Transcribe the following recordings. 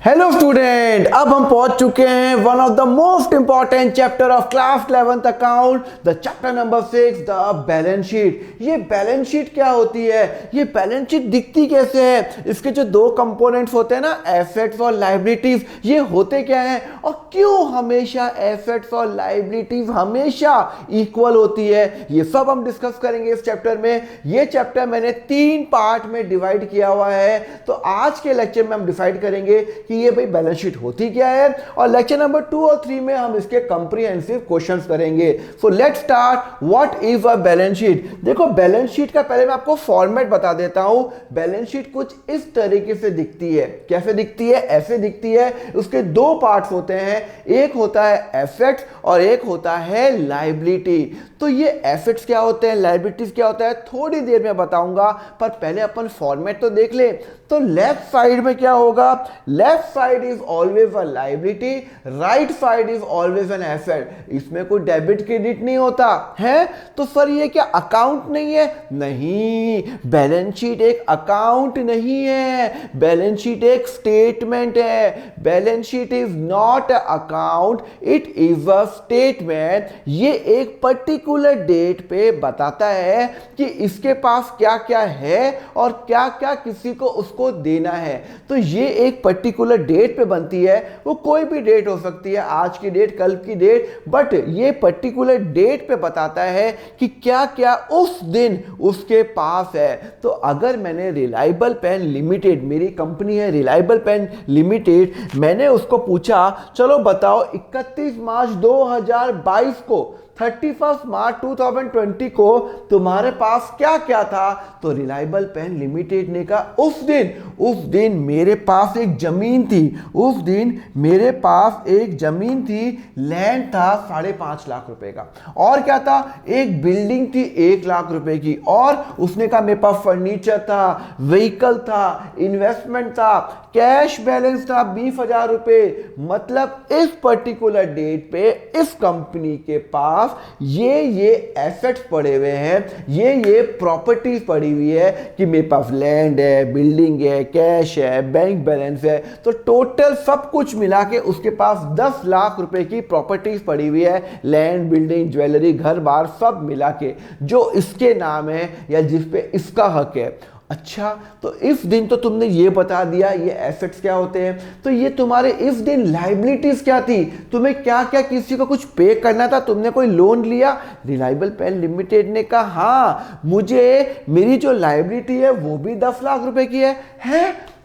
Hello student, अब हम पहुंच चुके हैं one of the most important chapter of class 11th account, the chapter number 6, the balance sheet. ये बैलेंस शीट क्या होती है, ये बैलेंस शीट दिखती कैसे है, इसके जो दो कंपोनेंट्स होते हैं ना, एसेट्स और लायबिलिटीज, ये होते क्या है और क्यों हमेशा एसेट्स और लायबिलिटीज हमेशा इक्वल होती है, ये सब हम डिस्कस करेंगे इस चैप्टर में। ये चैप्टर मैंने 3 पार्ट में डिवाइड किया हुआ है, तो आज के लेक्चर में हम डिसाइड करेंगे कि ये भाई बैलेंस शीट होती क्या है, और लेक्चर नंबर 2 और 3 में हम इसके कंप्रिहेंसिव क्वेश्चंस करेंगे। So let's start, what is a balance sheet. देखो, बैलेंस शीट का पहले मैं आपको फॉर्मेट बता देता हूं। बैलेंस शीट कुछ इस तरीके से दिखती है। कैसे दिखती है? ऐसे दिखती है। उसके दो पार्ट्स होते हैं, एक होता है एसेट्स और एक होता है लायबिलिटी। तो ये एसेट्स क्या होते हैं, लायबिलिटीज क्या होता है, थोड़ी देर में बताऊंगा, पर पहले अपन फॉर्मेट तो देख ले। तो लेफ्ट साइड में क्या होगा, left side is always a liability, right side is always an asset. इसमें कोई डेबिट क्रेडिट नहीं होता है। तो सर ये क्या अकाउंट नहीं है? नहीं, बैलेंस शीट एक अकाउंट नहीं है, बैलेंस शीट एक स्टेटमेंट है। Balance sheet is not a account, it is a statement. ये एक पर्टिकुलर डेट पे बताता है कि इसके पास क्या क्या है और क्या क्या किसी को उसको देना है। तो ये एक पर्टिकुलर डेट पे बनती है, वो कोई भी डेट हो सकती है, आज की डेट, कल की डेट, बट ये पर्टिकुलर डेट पे बताता है कि क्या क्या उस दिन उसके पास है। तो अगर मैंने रिलायबल पेन लिमिटेड, मेरी कंपनी है रिलायबल पेन लिमिटेड, मैंने उसको पूछा चलो बताओ 31 मार्च 2022 को, 31 मार्च 2020 को तुम्हारे पास क्या क्या था, तो रिलायबल पेन लिमिटेड ने कहा उस दिन मेरे पास एक जमीन थी, उस दिन मेरे पास एक जमीन थी, लैंड था 5.5 लाख रुपए का, और क्या था, एक बिल्डिंग थी 1 लाख रुपए की, और उसने कहा मेरे पास फर्नीचर था, व्हीकल था, इन्वेस्टमेंट था, कैश बैलेंस था 20,000 रुपए। मतलब इस पर्टिकुलर डेट पे इस कंपनी के पास ये एसेट्स पड़े हुए हैं, ये प्रॉपर्टीज पड़ी हुई है कि मेरे पास लैंड है, बिल्डिंग है, कैश है, बैंक बैलेंस है। तो टोटल सब कुछ मिला के उसके पास 10 लाख रुपए की प्रॉपर्टीज पड़ी हुई है, लैंड, बिल्डिंग, ज्वेलरी, घर बार सब मिला के, जो इसके नाम है या जिस पे इसका हक है। अच्छा, तो इस दिन तो तुमने ये बता दिया ये एसेट्स क्या होते हैं, तो ये तुम्हारे इस दिन लायबिलिटीज क्या थी, तुम्हें क्या क्या किसी को कुछ पे करना था, तुमने कोई लोन लिया। रिलायबल पेन लिमिटेड ने कहा हाँ, मुझे मेरी जो लायबिलिटी है वो भी 10 लाख रुपए की है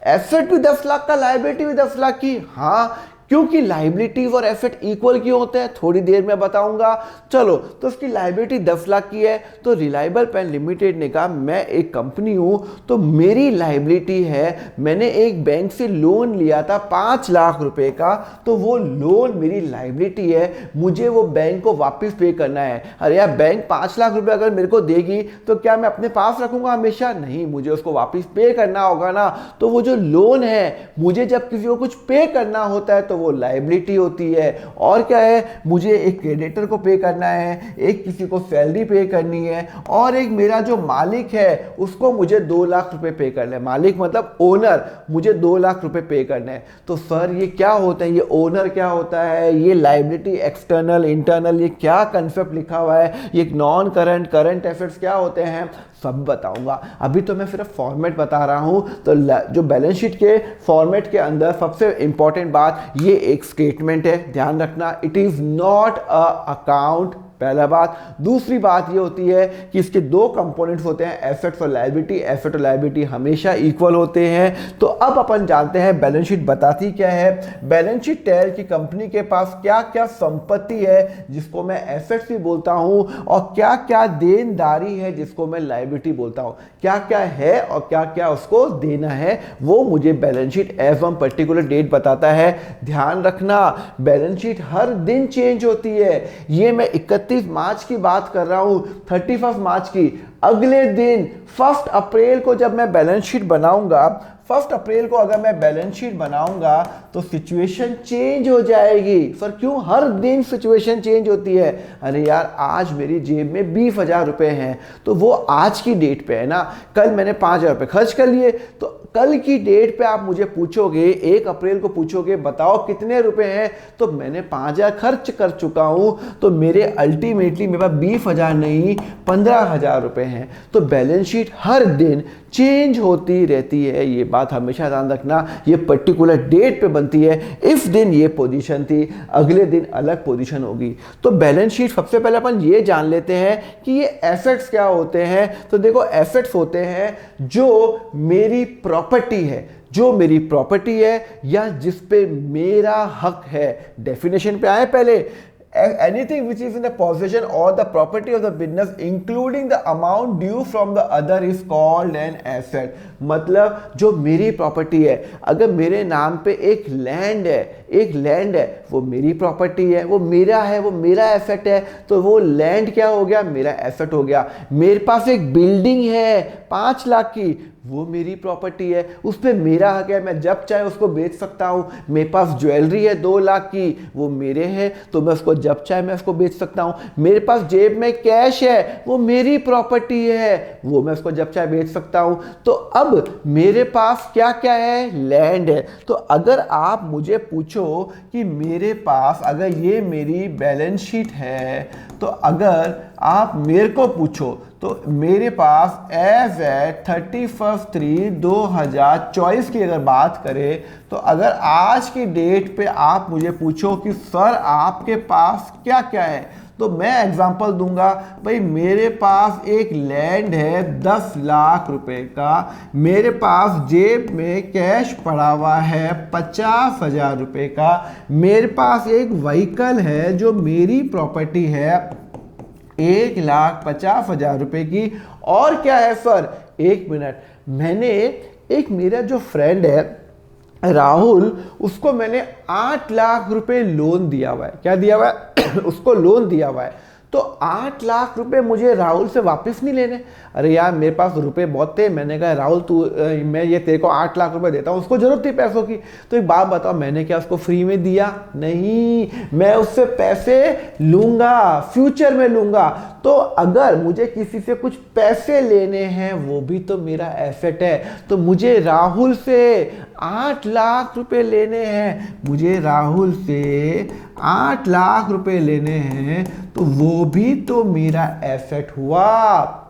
एसेट भी 10 लाख का, लायबिलिटी भी 10 लाख की। हाँ, क्योंकि लायबिलिटीज और एसेट इक्वल क्यों होते हैं थोड़ी देर में बताऊंगा। चलो, तो उसकी लायबिलिटी 10 लाख की है, तो रिलायबल पेन लिमिटेड ने कहा मैं एक कंपनी हूं, तो मेरी लायबिलिटी है, मैंने एक बैंक से लोन लिया था 5 लाख रुपए का, तो वो लोन मेरी लायबिलिटी है, मुझे वो बैंक को वापस पे करना है। अरे यार, बैंक 5 लाख रुपए अगर मेरे को देगी तो क्या मैं अपने पास रखूंगा हमेशा? नहीं, मुझे उसको वापस पे करना होगा ना। तो वो जो लोन है, मुझे जब किसी को कुछ पे करना होता है तो वो लायबिलिटी होती है। और क्या है, मुझे एक क्रेडिटर को पे करना है, एक किसी को सैलरी पे करनी है, और एक मेरा जो मालिक है उसको मुझे 2 लाख रुपए पे करना है। मालिक मतलब ओनर, मुझे 2 लाख रुपए पे करना है। तो सर ये क्या होता है, ये ओनर क्या होता है, ये लायबिलिटी एक्सटर्नल इंटरनल, ये क्या कंसेप्ट लिखा हुआ है, ये नॉन करंट, करंट एसेट्स क्या होते हैं, सब बताऊंगा। अभी तो मैं सिर्फ फॉर्मेट बता रहा हूं। तो जो बैलेंस शीट के फॉर्मेट के अंदर सबसे इंपॉर्टेंट बात, ये एक स्टेटमेंट है, ध्यान रखना, it is not a account, पहला बात। दूसरी बात ये होती है कि इसके दो कंपोनेंट्स होते हैं, एसेट्स और लायबिलिटी। एसेट और लायबिलिटी हमेशा इक्वल होते हैं। तो अब अपन जानते हैं बैलेंस शीट बताती क्या है। बैलेंस शीट टेल की कंपनी के पास क्या क्या संपत्ति है, जिसको मैं एसेट्स भी बोलता हूं, और क्या क्या देनदारी है, जिसको मैं लायबिलिटी बोलता हूं। क्या क्या है और क्या क्या उसको देना है, वो मुझे balance sheet as one particular date बताता है। ध्यान रखना, बैलेंस शीट हर दिन चेंज होती है। ये मैं 31 मार्च की बात कर रहा हूं, 31 मार्च की। अगले दिन 1 अप्रैल को जब मैं बैलेंस शीट बनाऊंगा, 1 अप्रैल को अगर मैं बैलेंस शीट बनाऊंगा तो सिचुएशन चेंज हो जाएगी। सर क्यों? हर दिन सिचुएशन चेंज होती है। अरे यार आज मेरी जेब में 20,000 रुपए हैं तो वो आज की डेट पे है ना, कल मैंने 5,000 रुपए खर्च कर लिए तो कल की डेट पे आप मुझे पूछोगे, 1 अप्रैल को पूछोगे बताओ कितने रुपए हैं, तो मैंने 5,000 खर्च कर चुका हूं तो मेरे अल्टीमेटली मेरे पास 20,000 नहीं 15,000 रुपए हैं। तो बैलेंस शीट हर दिन चेंज होती रहती है, ये बात हमेशा ध्यान रखना। ये पर्टिकुलर डेट पे बनती है, इस दिन ये पोजीशन थी, अगले दिन अलग पोजीशन होगी। तो बैलेंस शीट सबसे पहले अपन ये जान लेते हैं कि ये एसेट्स क्या होते हैं। तो देखो एसेट्स होते हैं जो मेरी प्रॉपर्टी है, जो मेरी प्रॉपर्टी है या जिस पे मेरा हक है। डेफिनेशन पे आए पहले, anything which is in the possession or the property of the business including the amount due from the other is called an asset। मतलब जो मेरी प्रॉपर्टी है, अगर मेरे नाम पे एक लैंड है, वो मेरी प्रॉपर्टी है, वो मेरा है, वो मेरा एसेट है, तो वो लैंड क्या हो गया? मेरा एसेट हो गया। मेरे पास एक बिल्डिंग है 5 लाख की, वो मेरी प्रॉपर्टी है, उस पर मेरा हक है, मैं जब चाहे उसको बेच सकता हूँ। मेरे पास ज्वेलरी है 2 लाख की, वो मेरे हैं तो मैं उसको जब चाहे मैं उसको बेच सकता हूँ। मेरे पास जेब में कैश है, वो मेरी प्रॉपर्टी है, वो मैं उसको जब चाहे बेच सकता हूँ। तो अब मेरे पास क्या क्या है? लैंड है। तो अगर आप मुझे पूछो कि मेरे पास अगर ये मेरी बैलेंस शीट है, तो अगर आप मेरे को पूछो तो मेरे पास एज है 31/3/2024 की अगर बात करें, तो अगर आज की डेट पे आप मुझे पूछो कि सर आपके पास क्या क्या है, तो मैं एग्जांपल दूंगा। भाई मेरे पास एक लैंड है 10 लाख रुपए का, मेरे पास जेब में कैश पड़ा हुआ है 50,000 रुपए का, मेरे पास एक व्हीकल है जो मेरी प्रॉपर्टी है 1,50,000 रुपए की, और क्या है सर? 1 मिनट, मैंने एक मेरा जो फ्रेंड है राहुल, उसको मैंने 8 लाख रुपए लोन दिया हुआ है। क्या दिया हुआ है? उसको लोन दिया हुआ है। तो 8 लाख रुपए मुझे राहुल से वापस नहीं लेने। अरे यार मेरे पास रुपए बहुत थे, मैंने कहा राहुल तू मैं ये तेरे को 8 लाख रुपए देता हूँ, उसको जरूरत थी पैसों की। तो एक बात बताओ, मैंने क्या उसको फ्री में दिया? नहीं, मैं उससे पैसे लूंगा, फ्यूचर में लूंगा। तो अगर मुझे किसी से कुछ पैसे लेने हैं, वो भी तो मेरा एसेट है। तो मुझे राहुल से 8 लाख रुपए लेने हैं, मुझे राहुल से 8 लाख रुपए लेने हैं, तो वो भी तो मेरा एसेट हुआ।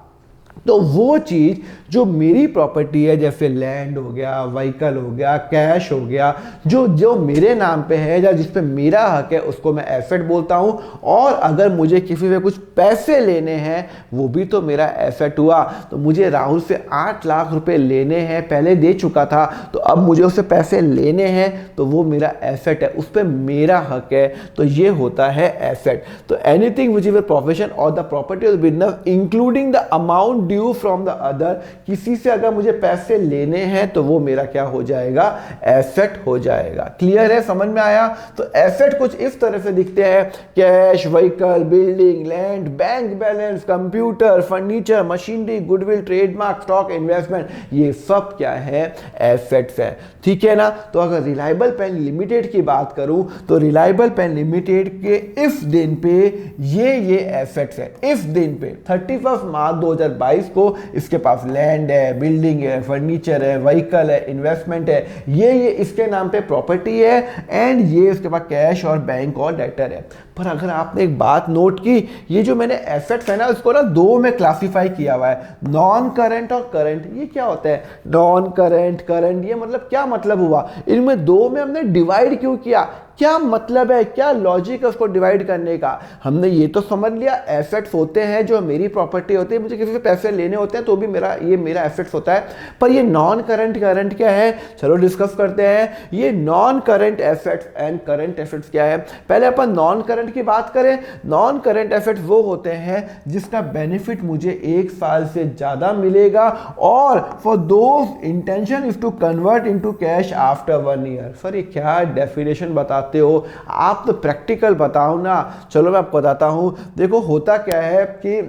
तो वो चीज जो मेरी प्रॉपर्टी है, जैसे लैंड हो गया, व्हीकल हो गया, कैश हो गया, जो मेरे नाम पे है या जिस पे मेरा हक है, उसको मैं एसेट बोलता हूं। और अगर मुझे किसी से कुछ पैसे लेने हैं, वो भी तो मेरा एसेट हुआ। तो मुझे राहुल से 8 लाख रुपए लेने हैं, पहले दे चुका था, तो अब मुझे उससे पैसे लेने हैं, तो वो मेरा एसेट है, उस पर मेरा हक है। तो ये होता है एसेट। तो anything which is a profession और the property of the business including the amount due from the other, किसी से अगर मुझे पैसे लेने हैं तो वो मेरा क्या हो जाएगा? एसेट हो जाएगा। क्लियर है? समझ में आया? तो एसेट कुछ इस तरह से दिखते हैं, cash, vehicle, building, land, bank balance, computer, furniture, machinery, goodwill, trademark, stock, investment, ये सब क्या है? एसेट्स है। ठीक है ना? तो अगर रिलायबल पेन लिमिटेड की बात करूं तो रिलायबल पेन लिमिटेड के इस दिन पे ये एसेट्स है। इस दिन पे 31 मार्च 2022 को इसके पास लैंड है, बिल्डिंग है, फर्नीचर है, व्हीकल है, इन्वेस्टमेंट है, ये इसके नाम पे प्रॉपर्टी है, एंड ये इसके पास कैश और बैंक और डेटर है। पर अगर आपने एक बात नोट की, ये जो मैंने एसेट्स है ना, इसको ना 2 में क्लासिफाई किया हुआ है, नॉन करंट और करंट। ये क्या होता है? नॉन करंट, करंट, ये मतलब क्या मतलब हुआ? इनमें 2 में हमने डिवाइड क्यों किया? क्या मतलब है, क्या लॉजिक है उसको डिवाइड करने का? हमने ये तो समझ लिया एसेट्स होते हैं जो मेरी प्रॉपर्टी होती है, मुझे किसी से पैसे लेने होते हैं तो भी ये मेरा एसेट्स होता है। पर ये नॉन करंट करंट क्या है? चलो डिस्कस करते हैं। ये non current assets and current assets क्या है? पहले अपन नॉन करंट की बात करें। नॉन करंट एसेट्स वो होते हैं जिसका बेनिफिट मुझे 1 साल से ज्यादा मिलेगा, और for those intention is to convert into cash after 1 year. Sir ये क्या डेफिनेशन बता हो? आप तो प्रैक्टिकल बताओ ना। चलो मैं आपको बताता हूं। देखो होता क्या है कि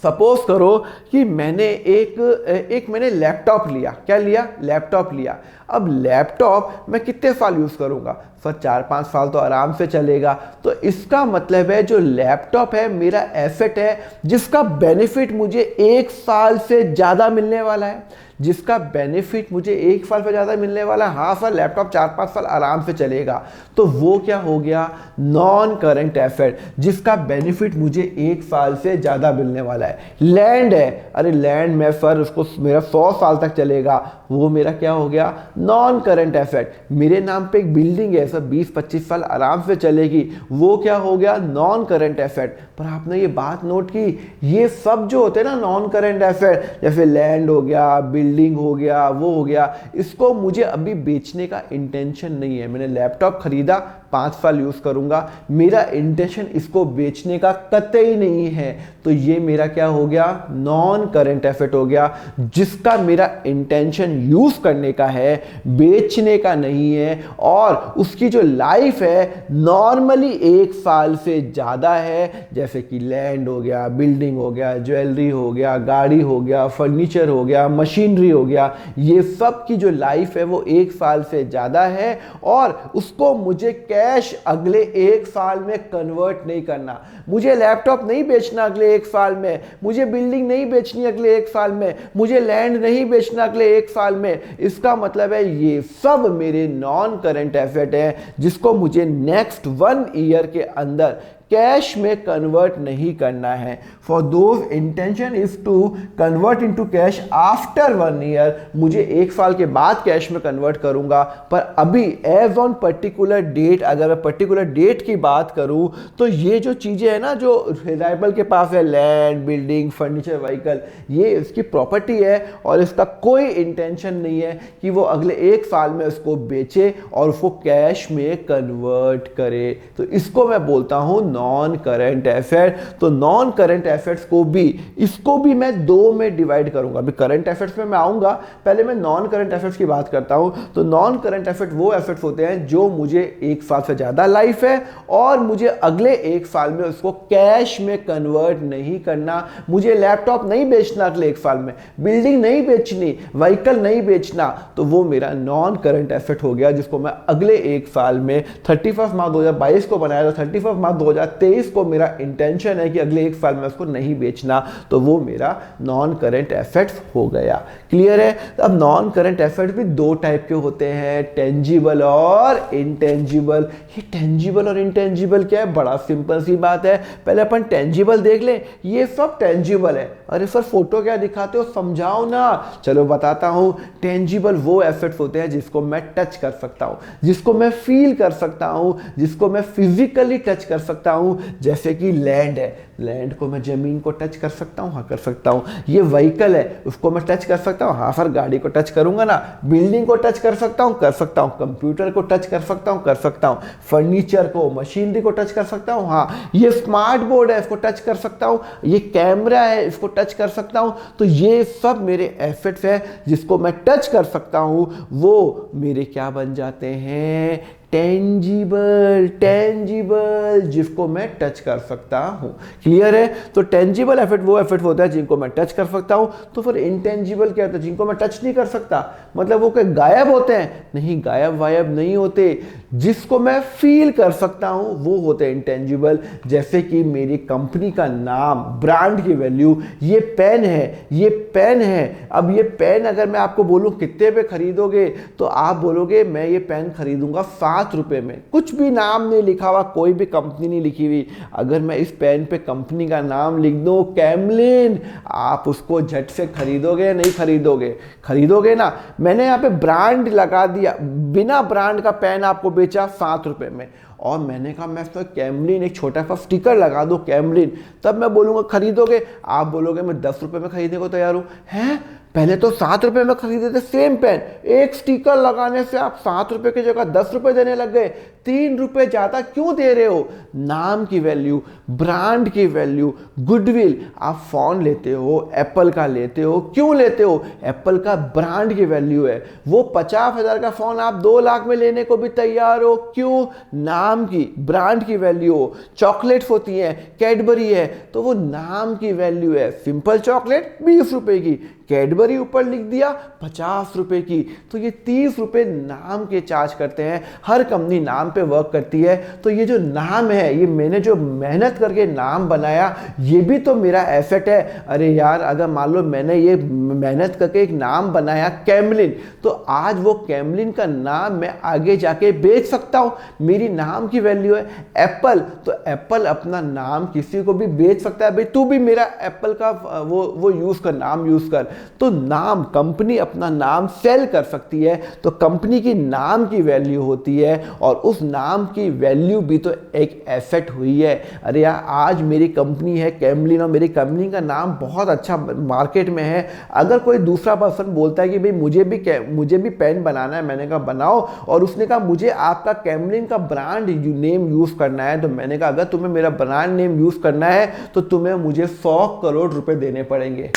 सपोज करो कि मैंने लैपटॉप लिया। क्या लिया? लैपटॉप लिया। अब लैपटॉप मैं कितने साल यूज़ करूँगा? सर 4-5 साल तो आराम से चलेगा। तो इसका मतलब है जो लैपटॉप है मेरा एसेट है जिसका बेनिफिट मुझे 1 साल से ज़्यादा मिलने वाला है। जिसका बेनिफिट मुझे 1 साल से ज़्यादा मिलने वाला है। हाँ सर लैपटॉप 4-5 साल आराम से चलेगा। तो वो क्या हो गया? नॉन करंट एसेट जिसका बेनिफिट मुझे 1 साल से ज़्यादा मिलने वाला है। लैंड है, अरे लैंड में सर उसको मेरा 100 साल तक चलेगा, वो मेरा क्या हो गया? Non current asset. मेरे नाम पे एक बिल्डिंग है सर 20-25 साल आराम से चलेगी, वो क्या हो गया? Non current asset. पर आपने ये बात नोट की, ये सब जो होते हैं ना नॉन करंट एसेट, जैसे लैंड हो गया, बिल्डिंग हो गया, वो हो गया, इसको मुझे अभी बेचने का इंटेंशन नहीं है। मैंने लैपटॉप खरीदा, 5 साल यूज करूंगा, मेरा इंटेंशन इसको बेचने का कतई नहीं है। तो ये मेरा क्या हो गया? नॉन करंट एसेट हो गया जिसका मेरा इंटेंशन यूज करने का है, बेचने का नहीं है। और उसकी जो लाइफ है नॉर्मली 1 साल से ज्यादा है। जैसे कि लैंड हो गया, बिल्डिंग हो गया, ज्वेलरी हो गया, गाड़ी हो गया, फर्नीचर हो गया, मशीनरी हो गया, ये सब की जो लाइफ है वो 1 साल से ज्यादा है। और उसको मुझे कैश अगले 1 साल में कन्वर्ट नहीं करना। मुझे लैपटॉप नहीं बेचना अगले 1 साल में, मुझे बिल्डिंग नहीं बेचनी अगले 1 साल में, मुझे लैंड नहीं बेचना अगले 1 साल में। इसका मतलब है ये सब मेरे नॉन करंट एसेट है जिसको मुझे नेक्स्ट 1 ईयर के अंदर कैश में कन्वर्ट नहीं करना है। For those intention is to convert into cash after 1 year. मुझे 1 साल के बाद कैश में कन्वर्ट करूंगा। पर अभी एज ऑन पर्टिकुलर डेट, अगर मैं पर्टिकुलर डेट की बात करूं तो ये जो चीजें हैं ना जो रिलायबल के पास है, लैंड, बिल्डिंग, फर्नीचर, व्हीकल, ये इसकी प्रॉपर्टी है और इसका कोई इंटेंशन नहीं है कि वो अगले 1 साल में उसको बेचे और उसको कैश में कन्वर्ट करे। तो इसको मैं बोलता हूं नॉन करंट एसेट। तो नॉन करंट एसेट्स को भी, इसको भी मैं 2 में डिवाइड करूंगा। अभी करंट एसेट्स में मैं आऊंगा, पहले मैं नॉन करंट एसेट्स की बात करता हूं। तो नॉन करंट एसेट वो एसेट्स होते हैं जो मुझे 1 साल से ज्यादा लाइफ है और मुझे अगले 1 साल में उसको कैश में कन्वर्ट नहीं करना। मुझे लैपटॉप नहीं बेचना अगले 1 साल में, बिल्डिंग नहीं बेचनी, व्हीकल नहीं बेचना। तो वो मेरा नॉन करंट एसेट हो गया जिसको मैं अगले 1 साल में 31 मार्च 2022 को बनाया, तो 31 मार्च 2023 को मेरा इंटेंशन है कि अगले 1 साल में उसको नहीं बेचना। तो वो मेरा नॉन करंट एसेट्स हो गया। क्लियर है? अब नॉन करंट एसेट्स भी 2 टाइप के होते हैं, टेंजिबल और इंटेंजिबल। ये टेंजिबल और इंटेंजिबल क्या है? बड़ा सिंपल सी बात है। पहले अपन टेंजिबल देख लें। ये सब टेंजिबल है। अरे सर फोटो क्या दिखाते हो, समझाओ ना। चलो बताता हूं। टेंजिबल वो एसेट्स होते हैं जिसको मैं टच कर सकता हूं, जिसको मैं फील कर सकता हूं, जिसको मैं फिजिकली टच कर सकता हूं। जैसे कि लैंड है, लैंड को मैं जमीन को टच कर सकता हूं, हाँ कर सकता हूं। ये व्हीकल है, उसको मैं टच कर सकता हूं, हाँ सर गाड़ी को टच करूंगा ना। बिल्डिंग को टच कर सकता हूं, कर सकता हूं। कंप्यूटर को टच कर सकता हूं, कर सकता हूं। फर्नीचर को, मशीनरी को टच कर सकता हूं, हाँ। ये स्मार्ट बोर्ड है, इसको टच कर सकता हूं। ये कैमरा है, इसको टच कर सकता हूं। तो ये सब मेरे एसेट्स है जिसको मैं टच कर सकता हूं, वो मेरे क्या बन जाते हैं? टेंजिबल। टेंजिबल जिसको मैं टच कर सकता हूं। क्लियर है? तो टेंजिबल एसेट वो एसेट होता है जिनको मैं टच कर सकता हूं। तो फिर इंटेंजिबल क्या होता है? जिनको मैं टच नहीं कर सकता। मतलब वो क्या गायब होते हैं? नहीं, गायब वायब नहीं होते। जिसको मैं फील कर सकता हूं वो होते हैं इंटेंजिबल। जैसे कि मेरी कंपनी का नाम, ब्रांड की वैल्यू, ये पेन है, ये पेन है। अब ये पेन अगर मैं आपको बोलूं कितने पे खरीदोगे, तो आप बोलोगे मैं ये पेन खरीदूंगा 7 रुपए में। कुछ भी नाम नहीं लिखा हुआ, कोई भी कंपनी नहीं लिखी हुई। अगर मैं इस पेन पे कंपनी का नाम लिख दूं कैमलिन, आप उसको झट से खरीदोगे? नहीं खरीदोगे? खरीदोगे ना। मैंने यहाँ पे ब्रांड लगा दिया, बिना ब्रांड का पेन आपको बेचा 7 रुपए में, और मैंने कहा मैं इसमें कैमलिन एक छोटा सा स्टिकर लगा दो कैमलिन, तब मैं बोलूँगा खरीदोगे? आप बोलोगे मैं 10 रुपए में खरीदने को तैयार हूँ। हैं पहले तो 7 रुपए में खरीदे थे सेम पेन, एक स्टिकर लगाने से आप 7 रुपए की जगह 10 रुपए देने लग गए। 3 रुपए ज्यादा क्यों दे रहे हो? नाम की वैल्यू, ब्रांड की वैल्यू, गुडविल। आप फोन लेते हो, एप्पल का लेते हो, क्यों लेते हो? एप्पल का ब्रांड की वैल्यू है। वो 50,000 का फोन आप 2 लाख में लेने को भी तैयार हो, क्यों? नाम की, ब्रांड की वैल्यू हो। चॉकलेट्स होती हैं, कैडबरी है, तो वो नाम की वैल्यू है। सिंपल चॉकलेट 20 रुपए की, कैडबरी ऊपर लिख दिया 50 रुपए की, तो ये 30 रुपए नाम के चार्ज करते हैं। हर कंपनी नाम पे वर्क करती है। तो ये जो नाम है, ये मैंने जो मेहनत करके नाम बनाया, ये भी तो मेरा एसेट है। अरे यार, अगर मान लो मैंने ये मेहनत करके एक नाम बनाया कैमलिन, तो आज वो कैमलिन का नाम मैं आगे जाके बेच सकता हूं। मेरी नाम की वैल्यू है। एप्पल, तो एप्पल अपना नाम किसी को भी बेच सकता है। भाई तू भी मेरा एप्पल का वो यूज कर, नाम यूज कर। तो नाम, कंपनी अपना नाम सेल कर सकती है, तो कंपनी की नाम की वैल्यू होती है, और उस नाम की वैल्यू भी तो एक एसेट हुई है। अरे यार, आज मेरी कंपनी है कैमलिन, और मेरी कंपनी का नाम बहुत अच्छा मार्केट में है। अगर कोई दूसरा पर्सन बोलता है कि भाई मुझे भी पेन बनाना है, मैंने कहा बनाओ, और उसने कहा मुझे आपका कैमलिन का ब्रांड नेम यूज करना है, तो मैंने कहा अगर तुम्हें मेरा ब्रांड नेम यूज करना है तो तुम्हें मुझे 100 करोड़ रुपए देने पड़ेंगे।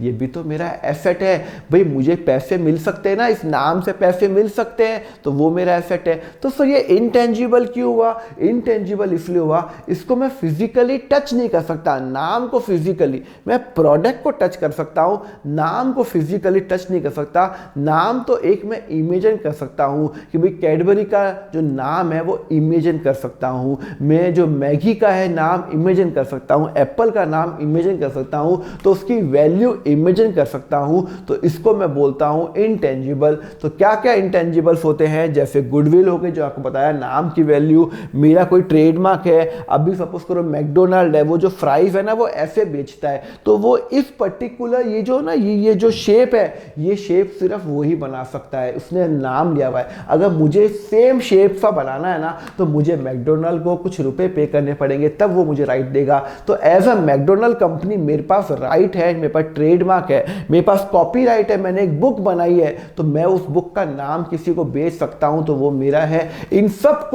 ये भी तो मेरा एसेट है। भाई मुझे पैसे मिल सकते हैं ना, इस नाम से पैसे मिल सकते हैं, तो वो मेरा एसेट है। तो सर ये इनटेंजिबल क्यों हुआ? इनटेंजिबल इसलिए हुआ, इसको मैं फिजिकली टच नहीं कर सकता। नाम को फिजिकली, मैं प्रोडक्ट को टच कर सकता हूं, नाम को फिजिकली टच नहीं कर सकता। नाम तो एक मैं इमेजिन कर सकता हूं कि भाई कैडबरी का जो नाम है वो इमेजिन कर सकता हूं, मैं जो मैगी का है नाम इमेजिन कर सकता हूं, एप्पल का नाम इमेजिन कर सकता हूं, तो उसकी वैल्यू इमेजिन कर सकता हूं। तो इसको मैं बोलता हूं इनटेंजिबल। तो क्या क्या इंटेंजिबल्स होते हैं? जैसे गुडविल हो गई, जो आपको बताया, नाम की वैल्यू। मेरा कोई ट्रेडमार्क है, अभी सपोज करो मैकडोनाल्ड है, वो जो फ्राइज है ना वो ऐसे बेचता है, तो वो इस पर्टिकुलर ये जो ना ये जो शेप है, ये शेप सिर्फ वो ही बना सकता है, उसने नाम लिया हुआ है। अगर मुझे सेम शेप सा बनाना है ना, तो मुझे मैकडोनाल्ड को कुछ रुपए पे करने पड़ेंगे, तब वो मुझे राइट देगा। तो एज अ मैकडोनाल्ड कंपनी मेरे पास राइट है, मेरे पास ट्रेडमार्क है, मेरे पास कॉपीराइट है, मैंने एक बुक बनाई है, तो मैं उस बुक का नाम किसी को बेच सकता हूं, तो वो मेरा है। इन सब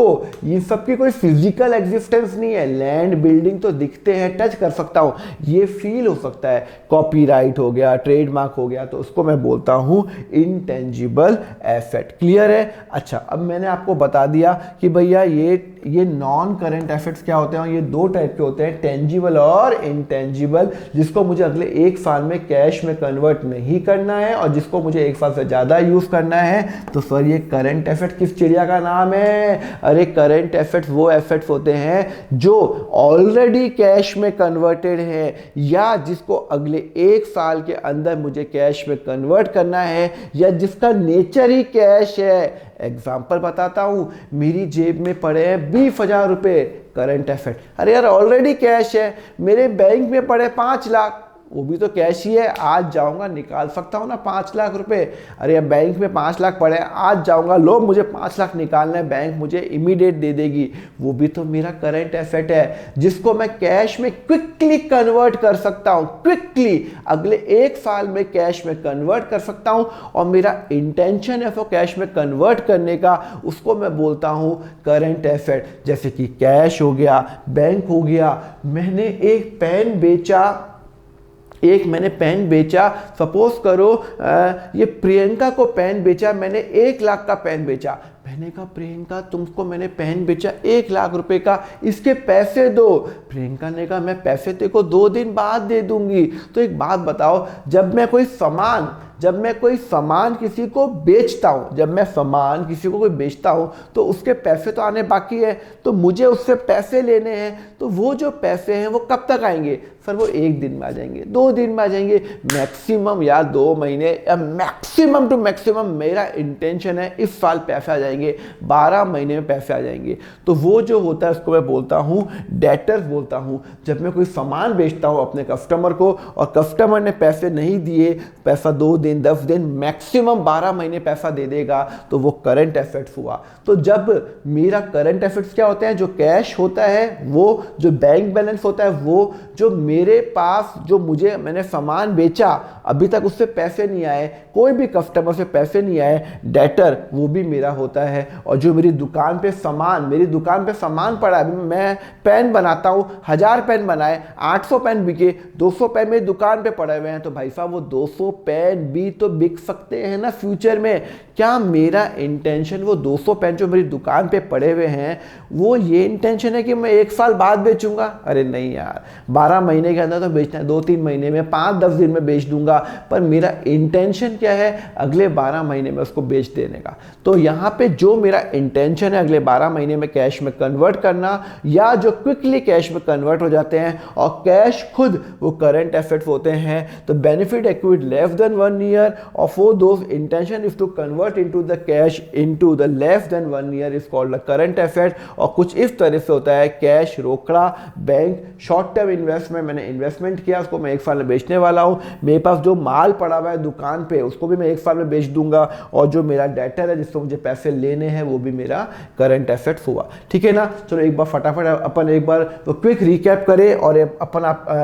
की कोई फिजिकल एग्जिस्टेंस नहीं है। लैंड, बिल्डिंग तो दिखते हैं, टच कर सकता हूं, ये फील हो सकता है। कॉपीराइट हो गया, ट्रेडमार्क हो गया, तो उसको मैं बोलता हूं इनटेंजिबल एसेट। क्लियर है? अच्छा, अब मैंने आपको बता दिया कि भैया ये नॉन करेंट एसेट्स क्या होते हैं, ये 2 टाइप के होते हैं, टेंजिबल और इनटेंजिबल, जिसको मुझे अगले 1 साल में कैश में कन्वर्ट नहीं करना है, और जिसको मुझे 1 साल से ज्यादा यूज करना है। तो सर ये करंट एसेट किस चिड़िया का नाम है? अरे करंट एसेट्स वो एसेट्स होते हैं जो ऑलरेडी कैश में कन्वर्टेड है, या जिसको अगले 1 साल के अंदर मुझे कैश में कन्वर्ट करना है, या जिसका नेचर ही कैश है। एग्जाम्पल बताता हूं, मेरी जेब में पड़े हैं 20,000 रुपए, करंट एसेट। अरे यार ऑलरेडी कैश है। मेरे बैंक में पड़े 5 लाख, वो भी तो कैश ही है, आज जाऊंगा निकाल सकता हूं ना 5 लाख रुपए। अरे यार बैंक में 5 लाख पड़े हैं, आज जाऊंगा, लो मुझे 5 लाख निकालना है, बैंक मुझे इमीडिएट दे देगी, वो भी तो मेरा करंट एसेट है, जिसको मैं कैश में क्विकली कन्वर्ट कर सकता हूं, क्विकली अगले 1 साल में कैश में कन्वर्ट कर सकता हूं, और मेरा इंटेंशन है वो कैश में कन्वर्ट करने का, उसको मैं बोलता हूं करंट एसेट। जैसे कि कैश हो गया, बैंक हो गया। मैंने एक पेन बेचा, सपोज करो ये प्रियंका को पेन बेचा, मैंने 1 लाख का पेन बेचा। मैंने कहा प्रियंका तुमको मैंने पेन बेचा 1 लाख रुपए का, इसके पैसे दो। प्रियंका ने कहा मैं पैसे तेरे को 2 दिन बाद दे दूंगी। तो एक बात बताओ, जब मैं कोई सामान किसी को बेचता हूं, जब मैं सामान किसी को कोई बेचता हूं, तो उसके पैसे तो आने बाकी है, तो मुझे उससे पैसे लेने हैं। तो वो जो पैसे हैं वो कब तक आएंगे? सर वो 1 दिन में आ जाएंगे, 2 दिन में आ जाएंगे, मैक्सिमम या 2 महीने, या मैक्सिमम टू मैक्सिमम मेरा इंटेंशन है इस साल पैसे आ जाएंगे, 12 महीने में पैसे आ जाएंगे। तो वो जो होता है उसको मैं बोलता हूँ डेटर्स बोलता हूँ। जब मैं कोई सामान बेचता हूँ अपने कस्टमर को, और कस्टमर ने पैसे नहीं दिए, पैसा 2 दिन दिन 10 दिन मैक्सिमम 12 महीने पैसा दे देगा, तो वो करंट एसेट्स हुआ। तो जब मेरा करंट एसेट्स क्या होते हैं, जो कैश होता है वो, जो बैंक बैलेंस होता है वो, जो मेरे पास जो मैंने सामान बेचा अभी तक उससे पैसे नहीं आए, कोई भी कस्टमर से पैसे नहीं आए, डेटर वो भी मेरा होता है। और जो मेरी दुकान पे सामान पड़ा, अभी मैं पेन बनाता हूँ, 1000 पेन बनाए, 800 पेन बिके, 200 पेन मेरी दुकान पे पड़े हुए हैं, तो भाई साहब वो 200 पेन भी तो बिक सकते हैं ना फ्यूचर में। क्या मेरा इंटेंशन वो 200 पेन जो मेरी दुकान पे पड़े हुए हैं वो ये इंटेंशन है कि मैं 1 साल बाद बेचूंगा? अरे नहीं यार, 12 महीने के अंदर तो बेचना है, 2-3 महीने में, 5-10 दिन में बेच दूंगा, पर मेरा इंटेंशन क्या है, अगले 12 महीने में उसको बेच देने का। तो यहाँ पे जो मेरा इंटेंशन है अगले 12 महीने में कैश में कन्वर्ट करना, या जो क्विकली कैश में कन्वर्ट हो जाते हैं और कैश खुद वो करंट एसेट्स होते हैं, तो benefit accrued less than 1 year और for those intention is to convert into the cash into the less than 1 year is called the current asset। और कुछ इस तरह से होता है, कैश, रोकड़ा, बैंक, शॉर्ट टर्म इन्वेस्टमेंट, मैंने इन्वेस्टमेंट किया उसको मैं 1 साल में बेचने वाला हूँ, मेरे पास जो माल पड़ा हुआ है दुकान पे उसको भी मैं 1 साल में बेच दूंगा, और जो मेरा डेटर है जिससे मुझे पैसे लेने हैं वो भी मेरा करंट एसेट्स हुआ। ठीक है ना। चलो एक बार फटाफट अपन एक बार तो क्विक रिकैप करें और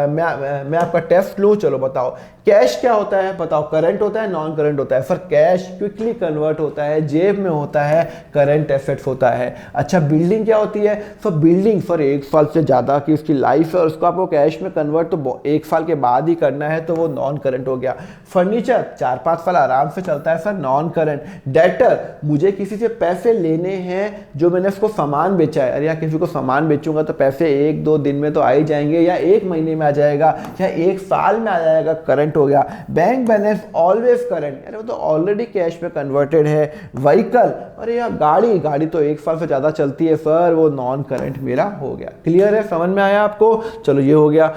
मैं आपका टेस्ट लूँ। चलो बताओ कैश क्या होता है, बताओ करंट होता है नॉन करंट होता है? सर कैश क्विकली कन्वर्ट होता है, जेब में होता है, करंट एसेट्स होता है। अच्छा बिल्डिंग क्या होती है? सर बिल्डिंग सर 1 साल से ज़्यादा की उसकी लाइफ है और उसको आपको कैश में कन्वर्ट तो 1 साल के बाद ही करना है, तो वो नॉन करंट हो गया। फर्नीचर 4-5 साल आराम से चलता है, सर नॉन करंट। डेटर, मुझे किसी से पैसे लेने हैं जो मैंने उसको सामान बेचा है, अरे यार किसी को सामान बेचूंगा तो पैसे 1-2 दिन में तो आ ही जाएंगे, या 1 महीने में आ जाएगा, या 1 साल में आ जाएगा, करंट हो गया। बैंक बैलेंस ऑलवेज करंट, अरे वो तो ऑलरेडी कैश में कन्वर्टेड है। व्हीकल, अरे यार गाड़ी तो 1 साल से ज़्यादा चलती है सर, वो नॉन करंट मेरा हो गया। क्लियर है, समझ में आया आपको? चलो ये हो गया।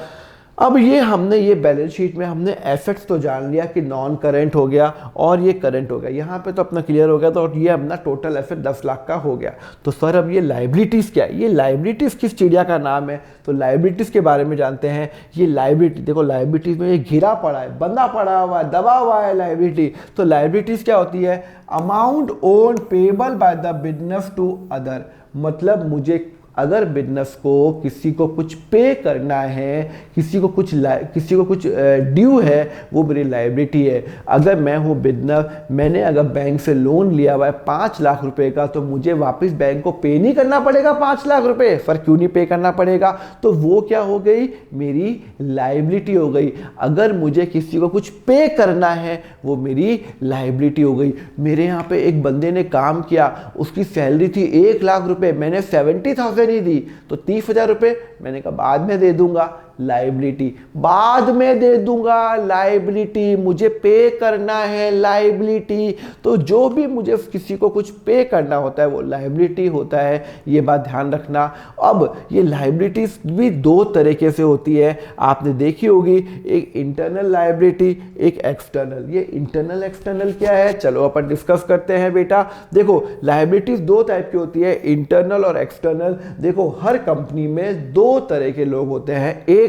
अब ये बैलेंस शीट में हमने एसेट्स तो जान लिया कि नॉन करंट हो गया और ये करंट हो गया, यहाँ पे तो अपना क्लियर हो गया। तो ये अपना टोटल एसेट 10 लाख का हो गया। तो सर अब ये लाइबिलिटीज़ क्या है? ये लाइबिलिटीज़ किस चिड़िया का नाम है? तो लाइबिलिटीज़ के बारे में जानते हैं। ये लाइबिलिटी देखो, लाइबिलिटीज़ में ये घिरा पड़ा है, बंधा पड़ा हुआ है, दबा हुआ है लाइबिलिटी। तो लाइबिलिटीज़ क्या होती है? Amount own payable by the business to other, मतलब मुझे अगर बिजनेस को किसी को कुछ पे करना है, किसी को कुछ ड्यू है, वो मेरी लाइबिलिटी है। अगर मैं हूँ बिजनेस, मैंने अगर बैंक से लोन लिया हुआ है 5 लाख रुपए का, तो मुझे वापस बैंक को पे नहीं करना पड़ेगा 5 लाख रुपए। सर क्यों नहीं पे करना पड़ेगा? तो वो क्या हो गई? मेरी लाइबिलिटी हो गई। अगर मुझे किसी को कुछ पे करना है वो मेरी लाइबिलिटी हो गई। मेरे यहाँ पे एक बंदे ने काम किया, उसकी सैलरी थी 1 लाख रुपए, मैंने 70,000 नहीं दी, तो 30,000 रुपए मैंने कहा बाद में दे दूंगा, लाइबिलिटी। बाद में दे दूंगा, लाइबिलिटी। मुझे पे करना है, लाइबिलिटी। तो जो भी मुझे किसी को कुछ पे करना होता है वो लाइबिलिटी होता है, ये बात ध्यान रखना। अब ये लाइबिलिटीज भी 2 तरीके से होती है, आपने देखी होगी, एक इंटरनल लाइबिलिटी, एक एक्सटर्नल। ये इंटरनल एक्सटर्नल क्या है, चलो अपन डिस्कस करते हैं बेटा। देखो लाइबिलिटीज 2 टाइप की होती है, इंटरनल और एक्सटर्नल। देखो हर कंपनी में 2 तरह के लोग होते हैं। एक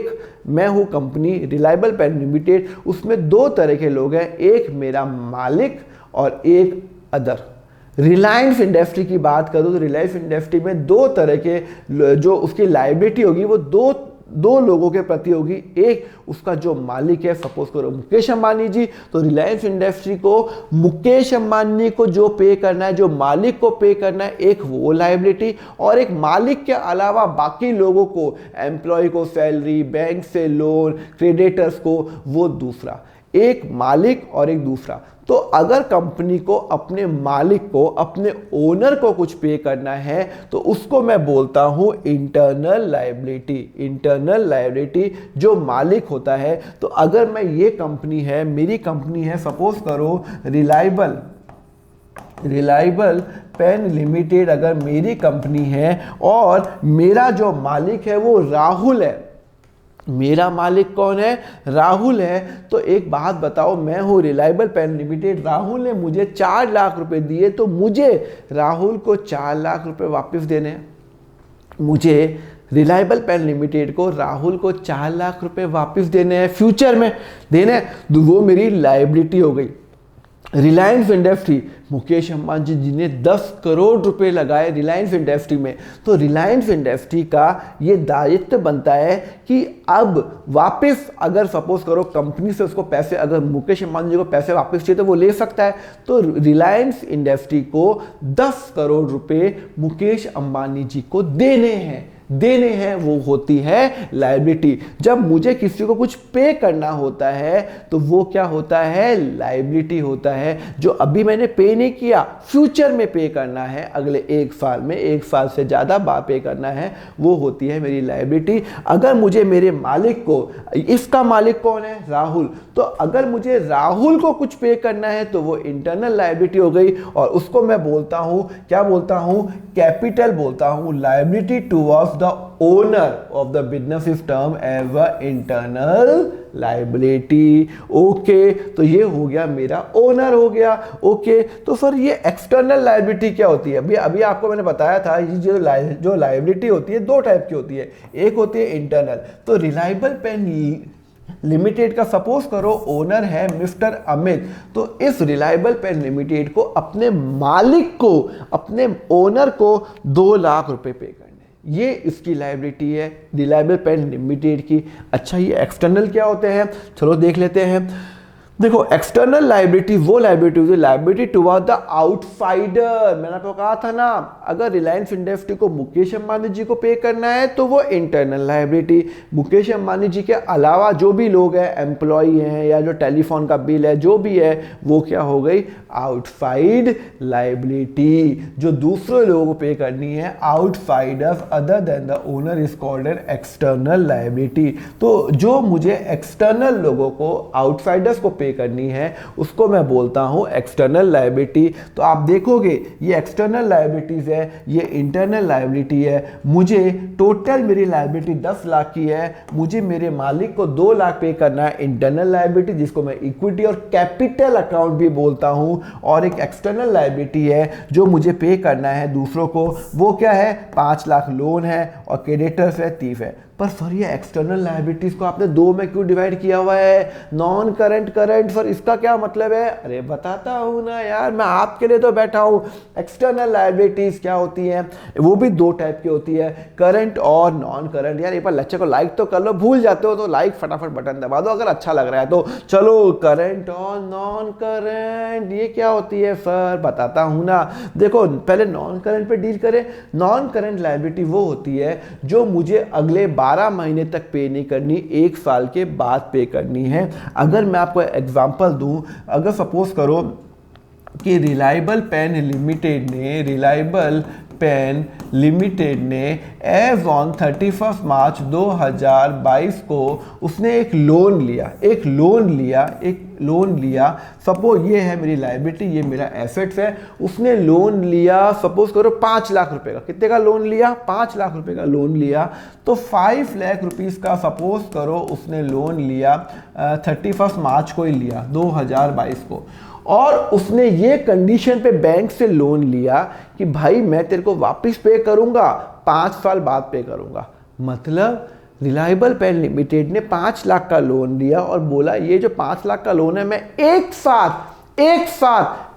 मैं हूं कंपनी रिलायबल पेन लिमिटेड, उसमें 2 तरह के लोग हैं, एक मेरा मालिक और एक अदर। रिलायंस इंडस्ट्री की बात करूं तो रिलायंस इंडस्ट्री में 2 तरह के जो उसकी लायबिलिटी होगी वो दो लोगों के प्रति होगी। एक उसका जो मालिक है, सपोज करो मुकेश अंबानी जी, तो रिलायंस इंडस्ट्री को मुकेश अंबानी को जो पे करना है, जो मालिक को पे करना है, एक वो लायबिलिटी। और एक मालिक के अलावा बाकी लोगों को, एम्प्लॉय को सैलरी, बैंक से लोन, क्रेडिटर्स को, वो दूसरा। एक मालिक और एक दूसरा। तो अगर कंपनी को अपने मालिक को, अपने ओनर को कुछ पे करना है तो उसको मैं बोलता हूं इंटरनल लायबिलिटी। इंटरनल लायबिलिटी जो मालिक होता है, तो अगर मैं ये कंपनी है, मेरी कंपनी है, सपोज करो रिलायबल पेन लिमिटेड अगर मेरी कंपनी है और मेरा जो मालिक है वो राहुल है, मेरा मालिक कौन है? राहुल है। तो एक बात बताओ, मैं हूँ रिलायबल पेन लिमिटेड, राहुल ने मुझे 4 लाख रुपए दिए, तो मुझे राहुल को 4 लाख रुपए वापस देने हैं। मुझे रिलायबल पेन लिमिटेड को राहुल को 4 लाख रुपए वापस देने हैं, फ्यूचर में देने हैं, तो वो मेरी लायबिलिटी हो गई। रिलायंस इंडस्ट्री, मुकेश अंबानी जी ने 10 करोड़ रुपए लगाए रिलायंस इंडस्ट्री में, तो रिलायंस इंडस्ट्री का ये दायित्व बनता है कि अब वापस अगर सपोज करो कंपनी से उसको पैसे, अगर मुकेश अंबानी जी को पैसे वापस चाहिए तो वो ले सकता है। तो रिलायंस इंडस्ट्री को 10 करोड़ रुपए मुकेश अंबानी जी को देने हैं, वो होती है लायबिलिटी। जब मुझे किसी को कुछ पे करना होता है तो वो क्या होता है, लायबिलिटी होता है। जो अभी मैंने पे नहीं किया, फ्यूचर में पे करना है, अगले 1 साल में, 1 साल से ज़्यादा बार पे करना है, वो होती है मेरी लायबिलिटी। अगर मुझे मेरे मालिक को, इसका मालिक कौन है, राहुल, तो अगर मुझे राहुल को कुछ पे करना है तो वो इंटरनल लायबिलिटी हो गई, और उसको मैं बोलता हूँ, क्या बोलता हूँ, कैपिटल बोलता हूँ। Liability towards the owner of the business is term as a internal liability. Okay, तो ये हो गया मेरा ओनर हो गया। ओके, तो सर ये एक्सटर्नल लायबिलिटी क्या होती है? अभी आपको मैंने बताया था, ये जो लायबिलिटी होती है 2 टाइप की होती है, एक होती है इंटरनल। तो रिलायबल पेन लिमिटेड का सपोज करो ओनर है मिस्टर अमित, तो इस रिलायबल पेन लिमिटेड को अपने मालिक को, अपने ओनर को 2 लाख रुपए पे करने, ये इसकी लायबिलिटी है रिलायबल पेन लिमिटेड की। अच्छा, ये एक्सटर्नल क्या होते हैं, चलो देख लेते हैं। देखो, एक्सटर्नल लायबिलिटी वो liability, liability toward the outsider. मैंने आपको कहा था ना, अगर रिलायंस इंडस्ट्री को मुकेश अंबानी जी को पे करना है तो वो इंटरनल लायबिलिटी। मुकेश अंबानी जी के अलावा जो भी लोग हैं, एम्प्लॉई हैं या जो टेलीफोन का बिल है, जो भी है, वो क्या हो गई, आउटसाइड लायबिलिटी। जो दूसरे लोगों को पे करनी है, outsiders other than the owner, is called an external liability. तो जो मुझे एक्सटर्नल लोगों को, आउटसाइडर्स को पे करनी है, उसको मैं बोलता हूं एक्सटर्नल लायबिलिटी। तो आप देखोगे ये एक्सटर्नल लायबिलिटीज है, ये इंटरनल लायबिलिटी है। मुझे टोटल मेरी लायबिलिटी 10 लाख की है, मुझे मेरे मालिक को 2 लाख पे करना है, इंटरनल लायबिलिटी, जिसको मैं इक्विटी और कैपिटल अकाउंट भी बोलता हूं। और एक एक्सटर्नल लायबिलिटी है जो मुझे पे करना है दूसरों को, वो क्या है, 5 लाख लोन है और क्रेडिटर्स है 30 है। पर सर ये एक्सटर्नल लायबिलिटीज को आपने 2 में क्यों डिवाइड किया हुआ है, नॉन करंट करंट, सर इसका क्या मतलब है? अरे बताता हूं ना यार, मैं आपके लिए तो बैठा हूं। एक्सटर्नल लायबिलिटीज क्या होती हैं, वो भी 2 टाइप की होती है, करंट और नॉन करंट। यार एक बार लेक्चर को लाइक तो कर लो, भूल जाते हो तो लाइक फटाफट बटन दबा दो अगर अच्छा लग रहा है तो। चलो, करंट और नॉन करंट ये क्या होती है सर, बताता हूं ना। देखो, पहले नॉन करंट पे डील करें। नॉन करंट लायबिलिटी वो होती है जो मुझे अगले 12 महीने तक पे नहीं करनी, 1 साल के बाद पे करनी है। अगर मैं आपको एग्जांपल दूं, अगर सपोज करो कि रिलायबल पेन लिमिटेड ने एज ऑन 31 मार्च 2022 को उसने एक लोन लिया। सपोज ये है मेरी लायबिलिटी, ये मेरा एसेट्स है। उसने लोन लिया, सपोज करो 5 लाख रुपए का। कितने का लोन लिया? 5 लाख रुपए का लोन लिया। तो 5 लाख रुपीस का सपोज करो उसने लोन लिया, 31 मार्च को ही लिया 2022 को। और उसने ये कंडीशन पे बैंक से लोन लिया कि भाई मैं तेरे को वापस पे करूंगा, 5 साल बाद पे करूंगा। मतलब रिलायबल पेन लिमिटेड ने 5 लाख का लोन लिया और बोला ये जो 5 लाख का लोन है मैं एक साथ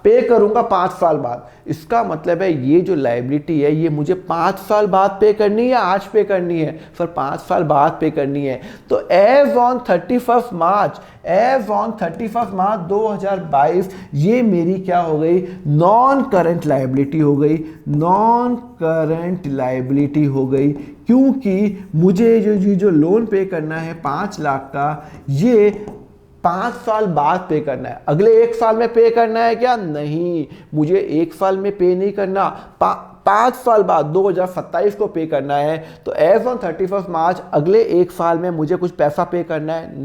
पे करूंगा 5 साल बाद। इसका मतलब है ये जो लायबिलिटी है ये मुझे 5 साल बाद पे करनी है या आज पे करनी है? सर 5 साल बाद पे करनी है। तो एज ऑन 31 मार्च 2022 ये मेरी क्या हो गई, नॉन करंट लायबिलिटी हो गई। क्योंकि मुझे जो लोन पे करना है 5 लाख का, ये 5 साल बाद पे करना है। अगले 1 साल में पे करना है क्या? नहीं, मुझे 1 साल में पे नहीं करना, 5 साल बाद 2027 को पे करना है। तो एज ऑन 31 मार्च अगले 1 साल में मुझे कुछ पैसा पे करना है?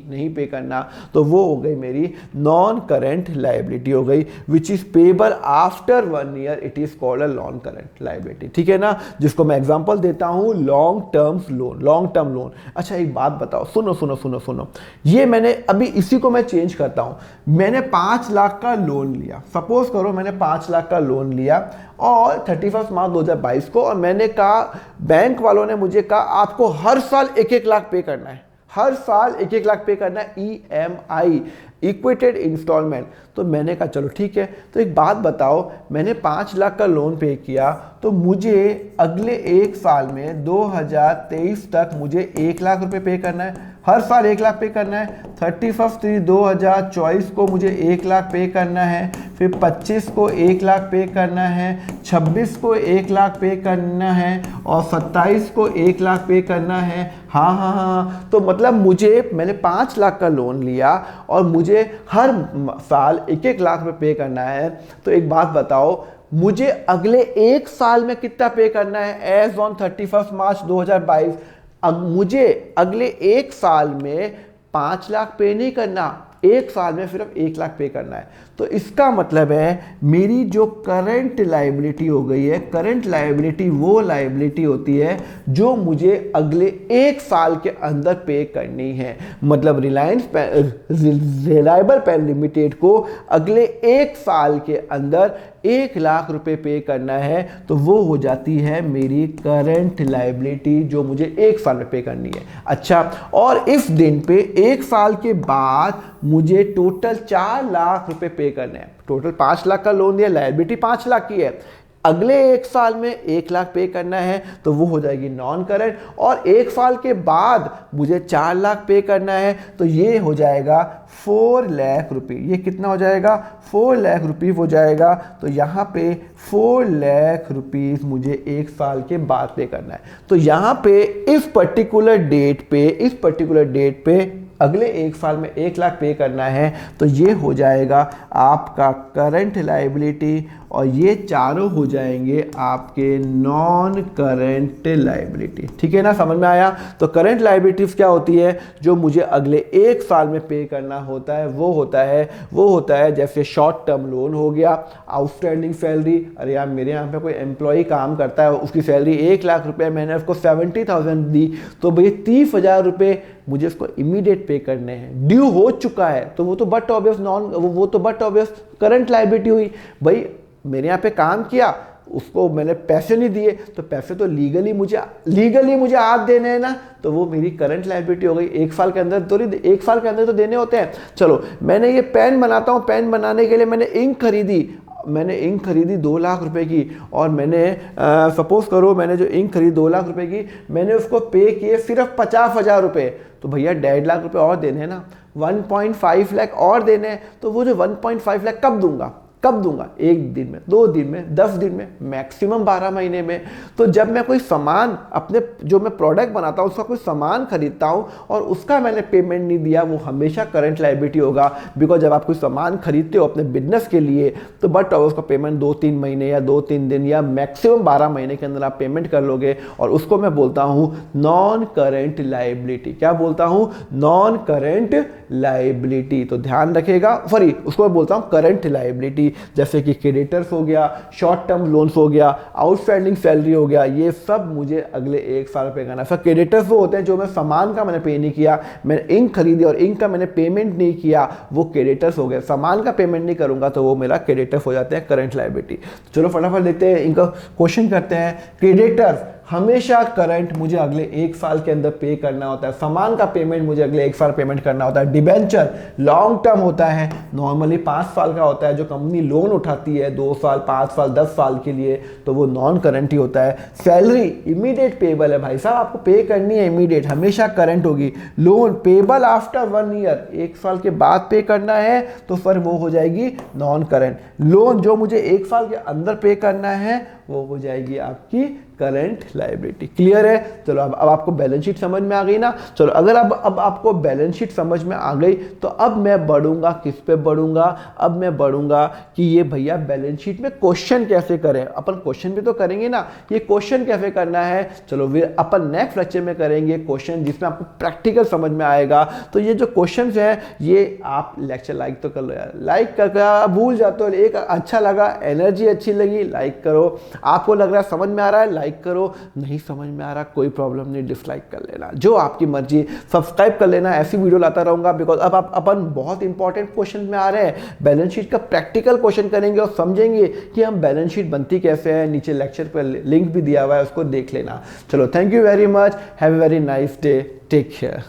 नहीं पे करना। तो वो हो गई मेरी नॉन करंट लायबिलिटी हो गई, which is payable after 1 year, it is called a non current liability. ठीक है ना, जिसको मैं एग्जांपल देता हूं लॉन्ग टर्म लोन। अच्छा एक बात बताओ, सुनो, ये मैंने अभी इसी को मैं चेंज करता हूं। मैंने 5 लाख का लोन लिया, सपोज करो मैंने 5 लाख का लोन लिया और 31 मार्च 2022 को, और मैंने कहा, बैंक वालों ने मुझे कहा आपको हर साल 1-1 लाख पे करना है, हर साल 1-1 लाख पे करना है EMI, इक्वेटेड इंस्टॉलमेंट। तो मैंने कहा चलो ठीक है। तो एक बात बताओ, मैंने 5 लाख का लोन पे किया तो मुझे अगले 1 साल में 2023 तक मुझे 1 लाख रुपए पे करना है, हर साल 1 लाख पे करना है। 31/3/2024 को मुझे 1 लाख पे करना है, फिर 25 को 1 लाख पे करना है, 26 को 1 लाख पे करना है और 27 को 1 लाख पे करना है। हाँ, तो मतलब मैंने 5 लाख का लोन लिया और मुझे हर साल 1-1 लाख रुपए पे करना है। तो एक बात बताओ, मुझे अगले 1 साल में कितना पे करना है एज ऑन 31 मार्च 2022? अब मुझे अगले 1 साल में 5 लाख पे नहीं करना, 1 साल में सिर्फ 1 लाख पे करना है। तो इसका मतलब है मेरी जो करंट लायबिलिटी हो गई है, करंट लायबिलिटी वो लायबिलिटी होती है जो मुझे अगले 1 साल के अंदर पे करनी है। मतलब रिलायंस रिलायबल पेन लिमिटेड को अगले 1 साल के अंदर 1 लाख रुपए पे करना है, तो वो हो जाती है मेरी करंट लायबिलिटी जो मुझे 1 साल में पे करनी है। अच्छा, और इस दिन पे 1 साल के बाद मुझे टोटल 4 लाख रुपए पे करने हैं। टोटल 5 लाख का लोन दिया, लायबिलिटी 5 लाख की है, अगले 1 साल में 1 लाख पे करना है तो वो हो जाएगी नॉन करंट, और 1 साल के बाद मुझे 4 लाख पे करना है तो ये हो जाएगा 4 लाख रुपये। ये कितना हो जाएगा? 4 लाख रुपये हो जाएगा। तो यहाँ पे 4 लाख रुपीस मुझे 1 साल के बाद पे करना है। तो यहाँ पे इस पर्टिकुलर डेट पे अगले 1 साल में 1 लाख पे करना है, तो ये हो जाएगा आपका करंट लायबिलिटी और ये चारों हो जाएंगे आपके नॉन करंट लायबिलिटी। ठीक है ना, समझ में आया? तो करंट लायबिलिटीज क्या होती है? जो मुझे अगले 1 साल में पे करना होता है वो होता है जैसे शॉर्ट टर्म लोन हो गया, आउटस्टैंडिंग सैलरी। अरे यार, मेरे यहाँ पे कोई एम्प्लॉय काम करता है, उसकी सैलरी 1 लाख रुपए, मैंने उसको 70,000 दी, तो भैया 30,000 रुपये मुझे उसको इमीडिएट पे करने हैं। ड्यू हो चुका है तो वो तो बट ऑब्वियस करंट लायबिलिटी हुई। भाई मेरे यहाँ पे काम किया, उसको मैंने पैसे नहीं दिए, तो पैसे तो लीगली मुझे आज देने हैं ना, तो वो मेरी करंट लायबिलिटी हो गई। 1 साल के अंदर तो देने होते हैं। चलो, मैंने ये पेन बनाता हूँ, पेन बनाने के लिए मैंने इंक खरीदी 2 लाख रुपए की, और मैंने सपोज करो मैंने जो इंक खरीदी 2 लाख रुपए की, मैंने उसको पे किए सिर्फ 50,000 रुपए, तो भैया 1.5 लाख रुपए और देने हैं ना, 1.5 लाख और देने हैं। तो वो जो 1.5 लाख कब दूंगा? 1 दिन में, 2 दिन में, 10 दिन में, मैक्सिमम 12 महीने में। तो जब मैं कोई सामान जो मैं प्रोडक्ट बनाता हूँ उसका कोई सामान खरीदता हूँ और उसका मैंने पेमेंट नहीं दिया, वो हमेशा करंट लायबिलिटी होगा। बिकॉज जब आप कोई सामान खरीदते हो अपने बिजनेस के लिए, तो बट उसका पेमेंट 2-3 महीने या 2-3 दिन या मैक्सिमम 12 महीने के अंदर आप पेमेंट कर लोगे, और उसको मैं बोलता हूँ नॉन करंट लायबिलिटी। क्या बोलता हूँ? Non current liability. तो ध्यान रखेगा, उसको मैं बोलता हूँ करंट लायबिलिटी। जैसे कि क्रेडिटर्स हो गया, शॉर्ट टर्म लोन्स हो गया, आउटस्टैंडिंग सैलरी हो गया, ये सब मुझे अगले 1 साल पे करना है। सर, क्रेडिटर्स वो होते हैं जो मैं सामान का मैंने पे नहीं किया, मैंने इंक खरीदी और इंक का मैंने पेमेंट नहीं किया, वो क्रेडिटर्स हो गए। सामान का पेमेंट नहीं करूंगा तो वो मेरा क्रेडिटर्स हो जाते हैं करंट लायबिलिटी। चलो फटाफट देखते हैं, इनका क्वेश्चन करते हैं। क्रेडिटर्स हमेशा करंट मुझे अगले 1 साल के अंदर पे करना होता है, सामान का पेमेंट मुझे अगले 1 साल पेमेंट करना होता है। डिबेंचर लॉन्ग टर्म होता है, नॉर्मली 5 साल का होता है, जो कंपनी लोन उठाती है 2 साल, 5 साल, 10 साल के लिए, तो वो नॉन करंट ही होता है। सैलरी इमीडिएट पेबल है, भाई साहब आपको पे करनी है इमीडिएट, हमेशा करंट होगी। लोन पेबल आफ्टर 1 ईयर, 1 साल के बाद पे करना है तो फिर वो हो जाएगी नॉन करंट। लोन जो मुझे 1 साल के अंदर पे करना है वो हो जाएगी आपकी करंट लायबिलिटी। क्लियर है? चलो अब आपको बैलेंस शीट समझ में आ गई ना। चलो, अगर अब आपको बैलेंस शीट समझ में आ गई तो अब मैं बढ़ूंगा किस पे बढ़ूंगा? अब मैं बढ़ूंगा कि ये भैया बैलेंस शीट में क्वेश्चन कैसे करें। अपन क्वेश्चन भी तो करेंगे ना, ये क्वेश्चन कैसे करना है चलो अपन नेक्स्ट लेक्चर में करेंगे क्वेश्चन, जिसमें आपको प्रैक्टिकल समझ में आएगा। तो ये जो क्वेश्चन है ये आप लेक्चर लाइक तो कर लो यार, लाइक कर भूल जाते हो। एक अच्छा लगा, एनर्जी अच्छी लगी, लाइक करो। आपको लग रहा है समझ में आ रहा है, लाइक करो। नहीं समझ में आ रहा, कोई प्रॉब्लम नहीं, डिसलाइक कर लेना, जो आपकी मर्जी। सब्सक्राइब कर लेना, ऐसी वीडियो लाता रहूंगा। बिकॉज अब अपन बहुत इंपॉर्टेंट क्वेश्चन में आ रहे हैं, बैलेंस शीट का प्रैक्टिकल क्वेश्चन करेंगे और समझेंगे कि हम बैलेंस शीट बनती कैसे है। नीचे लेक्चर पर लिंक भी दिया हुआ है, उसको देख लेना। चलो, thank you very much, have a very nice day, take care.